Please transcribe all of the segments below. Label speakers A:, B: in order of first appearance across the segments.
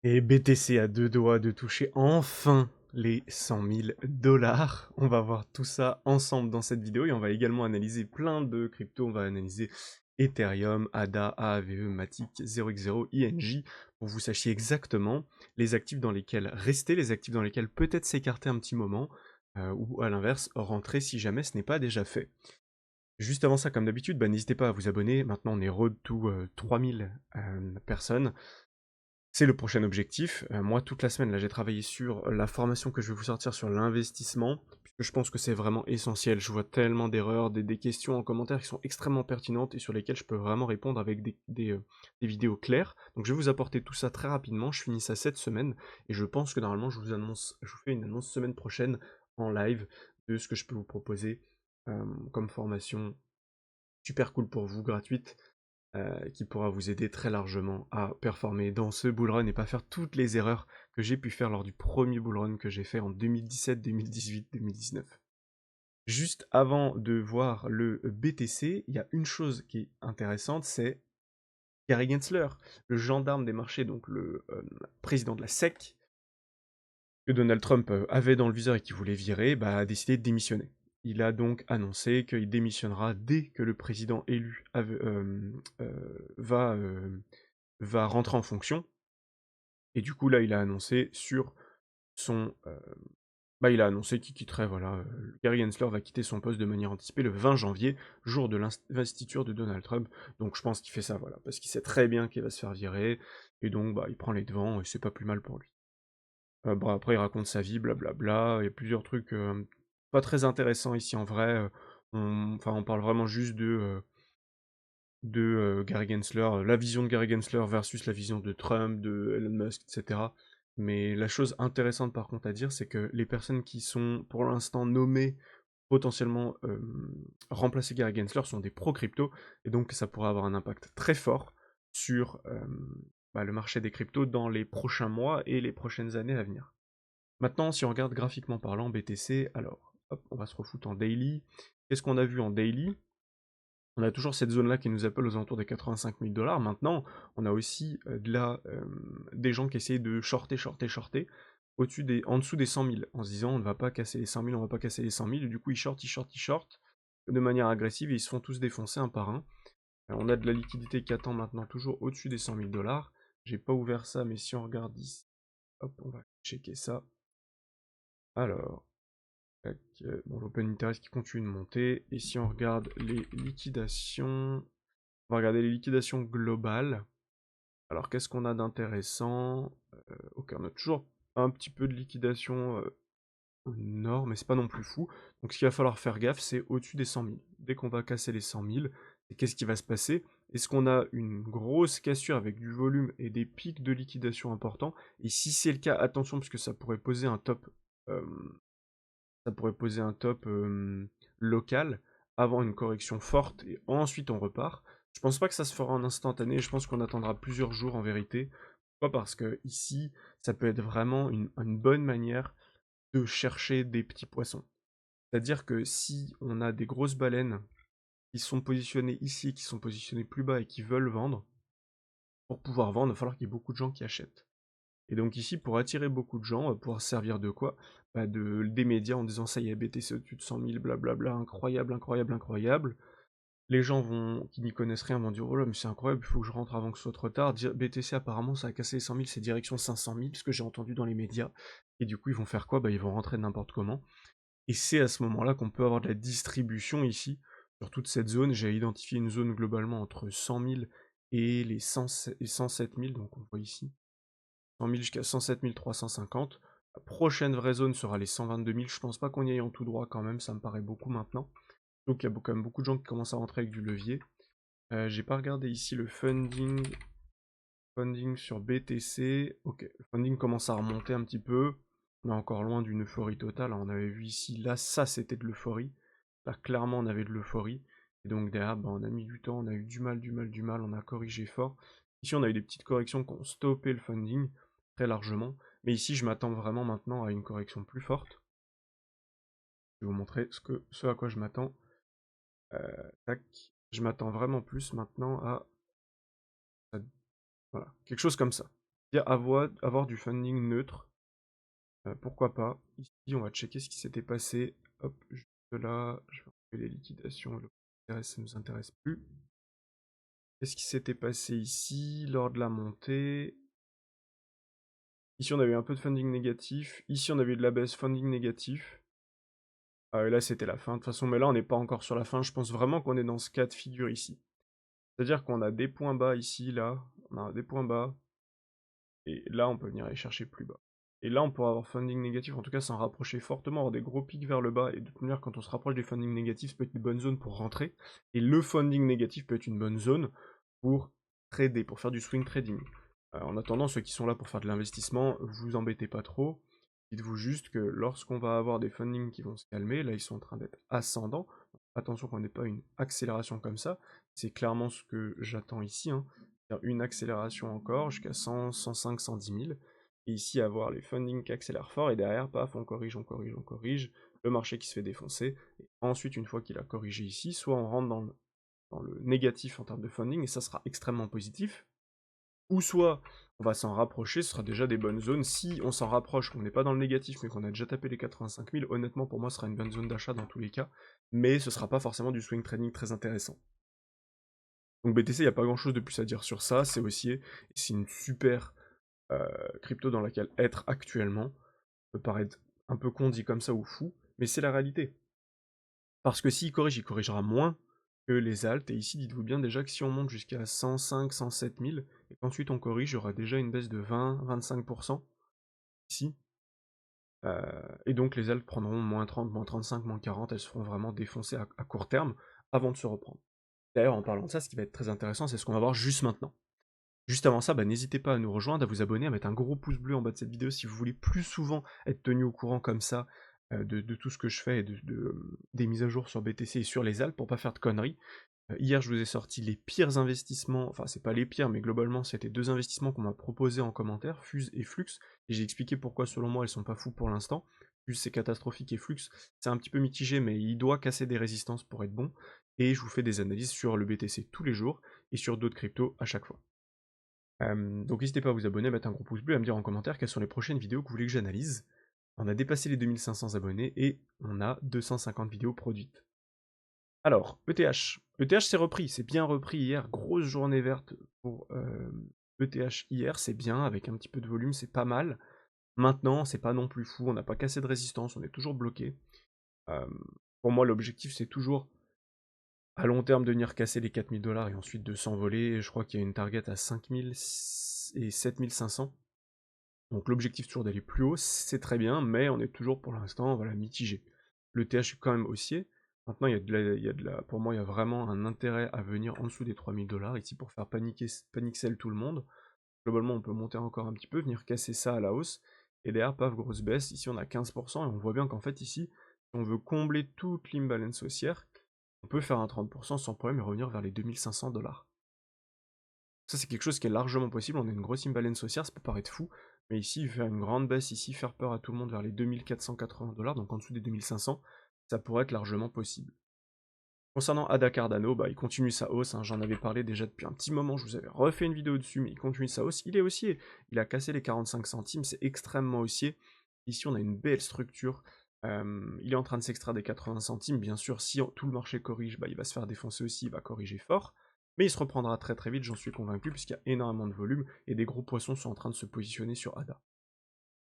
A: Et BTC a deux doigts de toucher enfin les 100 000 $. On va voir tout ça ensemble dans cette vidéo et on va également analyser plein de cryptos. On va analyser Ethereum, ADA, AAVE, Matic, 0x0, INJ, pour que vous sachiez exactement les actifs dans lesquels rester, les actifs dans lesquels peut-être s'écarter un petit moment, ou à l'inverse, rentrer si jamais ce n'est pas déjà fait. Juste avant ça, comme d'habitude, n'hésitez pas à vous abonner. Maintenant, on est road to 3000 personnes. C'est le prochain objectif. Moi, toute la semaine, là, j'ai travaillé sur la formation que je vais vous sortir sur l'investissement, puisque je pense que c'est vraiment essentiel. Je vois tellement d'erreurs, des questions en commentaire qui sont extrêmement pertinentes et sur lesquelles je peux vraiment répondre avec des vidéos claires. Donc, je vais vous apporter tout ça très rapidement. Je finis ça cette semaine et je pense que normalement, je vous fais une annonce semaine prochaine en live de ce que je peux vous proposer comme formation super cool pour vous, gratuite, qui pourra vous aider très largement à performer dans ce bullrun et pas faire toutes les erreurs que j'ai pu faire lors du premier bullrun que j'ai fait en 2017, 2018, 2019. Juste avant de voir le BTC, il y a une chose qui est intéressante, c'est Gary Gensler, le gendarme des marchés, donc le président de la SEC, que Donald Trump avait dans le viseur et qui voulait virer, a décidé de démissionner. Il a donc annoncé qu'il démissionnera dès que le président élu va rentrer en fonction. Et du coup, là, il a annoncé sur son. Il a annoncé qu'il quitterait, voilà. Gary Gensler va quitter son poste de manière anticipée le 20 janvier, jour de l'investiture de Donald Trump. Donc je pense qu'il fait ça, voilà, parce qu'il sait très bien qu'il va se faire virer. Et donc, il prend les devants et c'est pas plus mal pour lui. Après, il raconte sa vie, blablabla. Il y a plusieurs trucs pas très intéressants ici en vrai. On parle vraiment juste de Gary Gensler, la vision de Gary Gensler versus la vision de Trump, de Elon Musk, etc. Mais la chose intéressante par contre à dire, c'est que les personnes qui sont pour l'instant nommées potentiellement remplacer Gary Gensler sont des pro-crypto, et donc ça pourrait avoir un impact très fort sur le marché des cryptos dans les prochains mois et les prochaines années à venir. Maintenant, si on regarde graphiquement parlant BTC, alors, hop, on va se refoutre en daily. Qu'est-ce qu'on a vu en daily? On a toujours cette zone-là qui nous appelle aux alentours des 85 000 $. Maintenant, on a aussi des gens qui essayent de shorter, en dessous des 100 000, en se disant on ne va pas casser les 100 000, on va pas casser les 100 000, et du coup ils shortent de manière agressive et ils se font tous défoncer un par un. On a de la liquidité qui attend maintenant toujours au-dessus des 100 000 $. J'ai pas ouvert ça, mais si on regarde ici, hop, on va checker ça. Alors, tac, bon, l'open interest qui continue de monter, et si on regarde les liquidations, on va regarder les liquidations globales. Alors, qu'est-ce qu'on a d'intéressant? Ok, on a toujours un petit peu de liquidation au nord, mais c'est pas non plus fou. Donc, ce qu'il va falloir faire gaffe, c'est au-dessus des 100 000. Dès qu'on va casser les 100 000, qu'est-ce qui va se passer? Est-ce qu'on a une grosse cassure avec du volume et des pics de liquidation importants? Et si c'est le cas, attention, parce que ça pourrait poser un top, euh, local avant une correction forte et ensuite on repart. Je pense pas que ça se fera en instantané, je pense qu'on attendra plusieurs jours en vérité. Pourquoi? Parce que ici, ça peut être vraiment une bonne manière de chercher des petits poissons. C'est-à-dire que si on a des grosses baleines qui sont positionnées ici, qui sont positionnées plus bas et qui veulent vendre, pour pouvoir vendre, il va falloir qu'il y ait beaucoup de gens qui achètent. Et donc ici, pour attirer beaucoup de gens, pouvoir servir de quoi? Des médias en disant ça y est, BTC au-dessus de 100 000, blablabla, incroyable, incroyable, incroyable. Les gens qui n'y connaissent rien vont dire oh là, mais c'est incroyable, il faut que je rentre avant que ce soit trop tard. BTC apparemment ça a cassé les 100 000, c'est direction 500 000, ce que j'ai entendu dans les médias. Et du coup, ils vont faire quoi? Ils vont rentrer n'importe comment. Et c'est à ce moment-là qu'on peut avoir de la distribution ici, sur toute cette zone. J'ai identifié une zone globalement entre 100 000 et les 107 000, donc on voit ici. 100 000 jusqu'à 107 350. La prochaine vraie zone sera les 122 000. Je pense pas qu'on y aille en tout droit quand même, ça me paraît beaucoup maintenant. Donc il y a quand même beaucoup de gens qui commencent à rentrer avec du levier. J'ai pas regardé ici le funding. Funding sur BTC. Ok, le funding commence à remonter un petit peu. On est encore loin d'une euphorie totale. On avait vu ici, là, ça c'était de l'euphorie. Là, clairement, on avait de l'euphorie. Et donc derrière, on a mis du temps, on a eu du mal, on a corrigé fort. Ici, on a eu des petites corrections qui ont stoppé le funding très largement. Mais ici, je m'attends vraiment maintenant à une correction plus forte. Je vais vous montrer ce à quoi je m'attends. Tac. Je m'attends vraiment plus maintenant à voilà, quelque chose comme ça. avoir du funding neutre. Pourquoi pas. Ici, on va checker ce qui s'était passé. Hop, juste là, je vais enlever les liquidations. Ça ne nous intéresse plus. Qu'est-ce qui s'était passé ici lors de la montée? Ici, on avait un peu de funding négatif. Ici, on avait de la baisse funding négatif. Et là, c'était la fin. De toute façon, mais là, on n'est pas encore sur la fin. Je pense vraiment qu'on est dans ce cas de figure ici. C'est-à-dire qu'on a des points bas ici, là. On a des points bas. Et là, on peut venir aller chercher plus bas. Et là, on pourra avoir funding négatif, en tout cas s'en rapprocher fortement, avoir des gros pics vers le bas, et de toute manière, quand on se rapproche des funding négatifs, ça peut être une bonne zone pour rentrer, et le funding négatif peut être une bonne zone pour trader, pour faire du swing trading. En attendant, ceux qui sont là pour faire de l'investissement, vous embêtez pas trop, dites-vous juste que lorsqu'on va avoir des fundings qui vont se calmer, là ils sont en train d'être ascendants, attention qu'on n'ait pas une accélération comme ça, c'est clairement ce que j'attends ici, hein. Une accélération encore jusqu'à 100, 105, 110 000. Et ici, avoir les fundings qui accélèrent fort, et derrière, paf, on corrige, on corrige, on corrige, le marché qui se fait défoncer. Et ensuite, une fois qu'il a corrigé ici, soit on rentre dans le négatif en termes de funding, et ça sera extrêmement positif, ou soit on va s'en rapprocher, ce sera déjà des bonnes zones. Si on s'en rapproche, qu'on n'est pas dans le négatif, mais qu'on a déjà tapé les 85 000, honnêtement, pour moi, ce sera une bonne zone d'achat dans tous les cas, mais ce sera pas forcément du swing trading très intéressant. Donc BTC, il n'y a pas grand chose de plus à dire sur ça, c'est haussier, et c'est une super crypto dans laquelle être actuellement peut paraître un peu con dit comme ça ou fou, mais c'est la réalité. Parce que s'il corrige, il corrigera moins que les alts, et ici dites-vous bien déjà que si on monte jusqu'à 105, 107 000, et qu'ensuite on corrige, il y aura déjà une baisse de 20-25% ici. Et donc les alts prendront moins 30, moins 35, moins 40, elles se feront vraiment défoncer à court terme avant de se reprendre. D'ailleurs, en parlant de ça, ce qui va être très intéressant, c'est ce qu'on va voir juste maintenant. Juste avant ça, n'hésitez pas à nous rejoindre, à vous abonner, à mettre un gros pouce bleu en bas de cette vidéo si vous voulez plus souvent être tenu au courant comme ça de tout ce que je fais et des mises à jour sur BTC et sur les Alpes pour pas faire de conneries. Hier, je vous ai sorti les pires investissements, enfin c'est pas les pires, mais globalement c'était deux investissements qu'on m'a proposés en commentaire, Fuse et Flux, et j'ai expliqué pourquoi selon moi elles sont pas fous pour l'instant. Fuse c'est catastrophique et Flux c'est un petit peu mitigé, mais il doit casser des résistances pour être bon, et je vous fais des analyses sur le BTC tous les jours et sur d'autres cryptos à chaque fois. Donc n'hésitez pas à vous abonner, à mettre un gros pouce bleu, à me dire en commentaire quelles sont les prochaines vidéos que vous voulez que j'analyse. On a dépassé les 2500 abonnés et on a 250 vidéos produites. Alors, ETH. ETH c'est repris, c'est bien repris hier, grosse journée verte pour ETH hier, c'est bien, avec un petit peu de volume, c'est pas mal. Maintenant, c'est pas non plus fou, on n'a pas cassé de résistance, on est toujours bloqué. Pour moi, l'objectif c'est toujours à long terme de venir casser les 4000 $ et ensuite de s'envoler. Je crois qu'il y a une target à 5000 et 7500. Donc l'objectif toujours d'aller plus haut, c'est très bien, mais on est toujours pour l'instant voilà, mitigé. Le TH est quand même haussier. Maintenant, pour moi, il y a vraiment un intérêt à venir en dessous des 3000 $ ici pour faire panic sell tout le monde. Globalement, on peut monter encore un petit peu, venir casser ça à la hausse. Et derrière, paf, grosse baisse. Ici, on a 15%. Et on voit bien qu'en fait, ici, si on veut combler toute l'imbalance haussière, on peut faire un 30% sans problème et revenir vers les 2500 $. Ça, c'est quelque chose qui est largement possible. On a une grosse imbalance haussière, ça peut paraître fou. Mais ici, faire une grande baisse, ici, faire peur à tout le monde vers les 2480 $, donc en dessous des 2500, ça pourrait être largement possible. Concernant ADA Cardano, il continue sa hausse, hein, j'en avais parlé déjà depuis un petit moment, je vous avais refait une vidéo dessus, mais il continue sa hausse, il est haussier, il a cassé les 45 centimes, c'est extrêmement haussier. Ici on a une belle structure, il est en train de s'extraire des 80 centimes, bien sûr si tout le marché corrige, il va se faire défoncer aussi, il va corriger fort, mais il se reprendra très très vite, j'en suis convaincu, puisqu'il y a énormément de volume, et des gros poissons sont en train de se positionner sur ADA.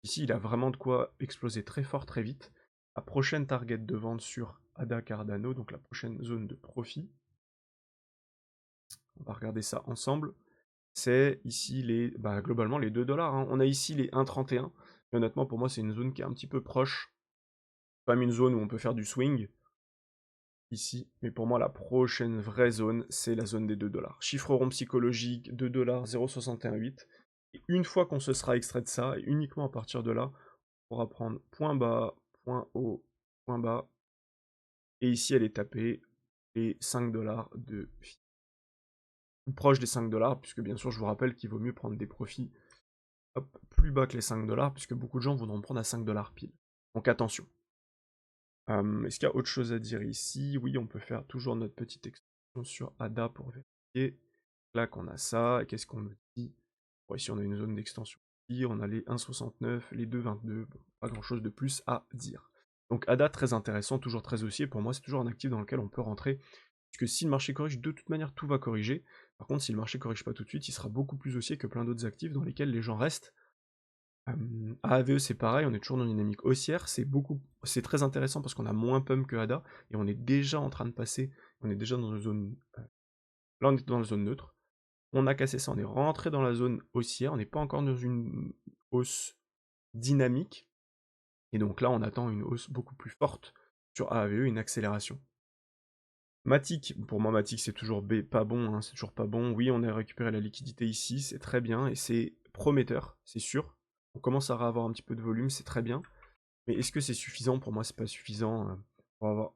A: Ici il a vraiment de quoi exploser très fort très vite. La prochaine target de vente sur ADA Cardano, donc la prochaine zone de profit, on va regarder ça ensemble, c'est ici globalement les 2 $. Hein. On a ici les 1,31, et honnêtement pour moi c'est une zone qui est un petit peu proche, pas même une zone où on peut faire du swing, ici, mais pour moi la prochaine vraie zone c'est la zone des 2 $. Chiffre rond psychologique, 2 $, 0,618, et une fois qu'on se sera extrait de ça, et uniquement à partir de là, on pourra prendre point bas, point haut, point bas, et ici elle est tapée les 5 $ de proche des 5 $, puisque bien sûr je vous rappelle qu'il vaut mieux prendre des profits plus bas que les 5 $, puisque beaucoup de gens voudront prendre à 5 $ pile. Donc attention. Est-ce qu'il y a autre chose à dire ici? Oui, on peut faire toujours notre petite extension sur ADA pour vérifier. Là qu'on a ça, et qu'est-ce qu'on nous dit? Bon, ici on a une zone d'extension ici, on a les 1,69, les 2,22, bon, pas grand chose de plus à dire. Donc ADA très intéressant, toujours très haussier, pour moi c'est toujours un actif dans lequel on peut rentrer, puisque si le marché corrige, de toute manière tout va corriger. Par contre si le marché corrige pas tout de suite, il sera beaucoup plus haussier que plein d'autres actifs dans lesquels les gens restent. AAVE c'est pareil, on est toujours dans une dynamique haussière, c'est très intéressant parce qu'on a moins pump que ADA, et on est déjà en train de passer, on est déjà dans une zone, là on est dans la zone neutre, on a cassé ça, on est rentré dans la zone haussière, on n'est pas encore dans une hausse dynamique, et donc là on attend une hausse beaucoup plus forte sur AAVE, une accélération. Matic, pour moi Matic c'est toujours pas bon, hein, c'est toujours pas bon. Oui, on a récupéré la liquidité ici, c'est très bien, et c'est prometteur, c'est sûr. On commence à avoir un petit peu de volume, c'est très bien. Mais est-ce que c'est suffisant? Pour moi c'est pas suffisant.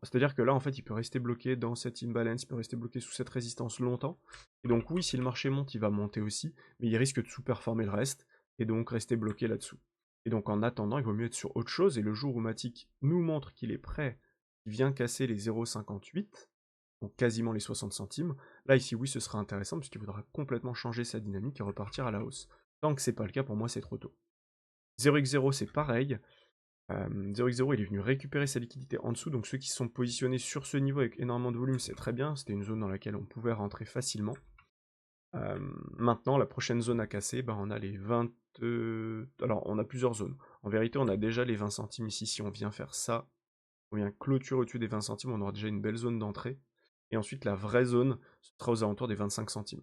A: C'est-à-dire que là en fait il peut rester bloqué dans cette imbalance, il peut rester bloqué sous cette résistance longtemps. Et donc oui, si le marché monte, il va monter aussi, mais il risque de sous-performer le reste, et donc rester bloqué là-dessous. Et donc en attendant, il vaut mieux être sur autre chose, et le jour où Matic nous montre qu'il est prêt, il vient casser les 0,58, donc quasiment les 60 centimes, là ici oui ce sera intéressant, puisqu'il voudra complètement changer sa dynamique et repartir à la hausse. Tant que c'est pas le cas, pour moi c'est trop tôt. 0x0 c'est pareil, 0x0 il est venu récupérer sa liquidité en dessous, donc ceux qui sont positionnés sur ce niveau avec énormément de volume c'est très bien, c'était une zone dans laquelle on pouvait rentrer facilement. Maintenant la prochaine zone à casser, on a les 20... Alors on a plusieurs zones, en vérité on a déjà les 20 centimes ici, si on vient faire ça, on vient clôturer au-dessus des 20 centimes, on aura déjà une belle zone d'entrée, et ensuite la vraie zone sera aux alentours des 25 centimes.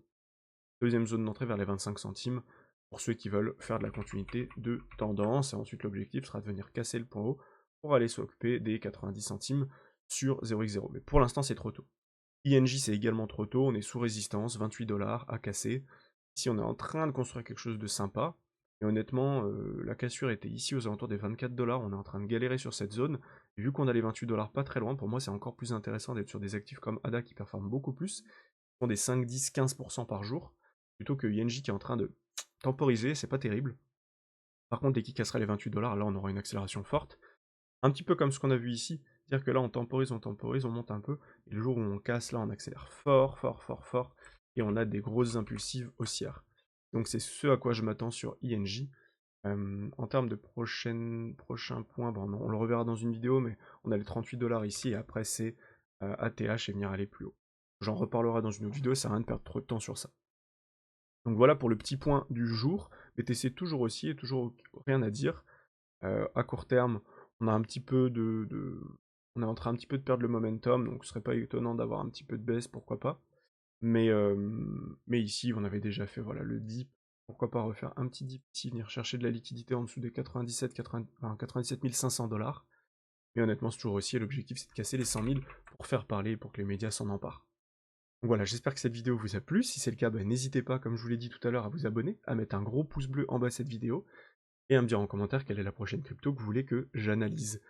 A: Deuxième zone d'entrée vers les 25 centimes, pour ceux qui veulent faire de la continuité de tendance, et ensuite l'objectif sera de venir casser le point haut pour aller s'occuper des 90 centimes sur 0x0. Mais pour l'instant c'est trop tôt. INJ c'est également trop tôt, on est sous résistance, 28 $ à casser. Ici on est en train de construire quelque chose de sympa, et honnêtement la cassure était ici aux alentours des 24 $, on est en train de galérer sur cette zone, et vu qu'on a les 28 $ pas très loin, pour moi c'est encore plus intéressant d'être sur des actifs comme ADA qui performent beaucoup plus, qui font des 5, 10, 15% par jour, plutôt que INJ qui est en train de temporiser, c'est pas terrible. Par contre, dès qu'il cassera les 28 $, là on aura une accélération forte. Un petit peu comme ce qu'on a vu ici, c'est-à-dire que là on temporise, on monte un peu, et le jour où on casse, là on accélère fort, fort, fort, fort, et on a des grosses impulsives haussières. Donc c'est ce à quoi je m'attends sur INJ. En termes de prochain point, on le reverra dans une vidéo, mais on a les 38 $ ici, et après c'est ATH et venir aller plus haut. J'en reparlerai dans une autre vidéo, ça sert à rien de perdre trop de temps sur ça. Donc voilà pour le petit point du jour. BTC toujours aussi, et toujours rien à dire. À court terme, on a un petit peu on est en train un petit peu de perdre le momentum, donc ce serait pas étonnant d'avoir un petit peu de baisse, pourquoi pas. Mais ici, on avait déjà fait voilà, le dip. Pourquoi pas refaire un petit dip ici, venir chercher de la liquidité en dessous des 97 500 $. Mais honnêtement, c'est toujours aussi, l'objectif c'est de casser les 100 000 pour faire parler, pour que les médias s'en emparent. Donc voilà, j'espère que cette vidéo vous a plu. Si c'est le cas, n'hésitez pas, comme je vous l'ai dit tout à l'heure, à vous abonner, à mettre un gros pouce bleu en bas de cette vidéo, et à me dire en commentaire quelle est la prochaine crypto que vous voulez que j'analyse.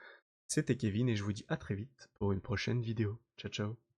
A: C'était Kevin et je vous dis à très vite pour une prochaine vidéo. Ciao ciao.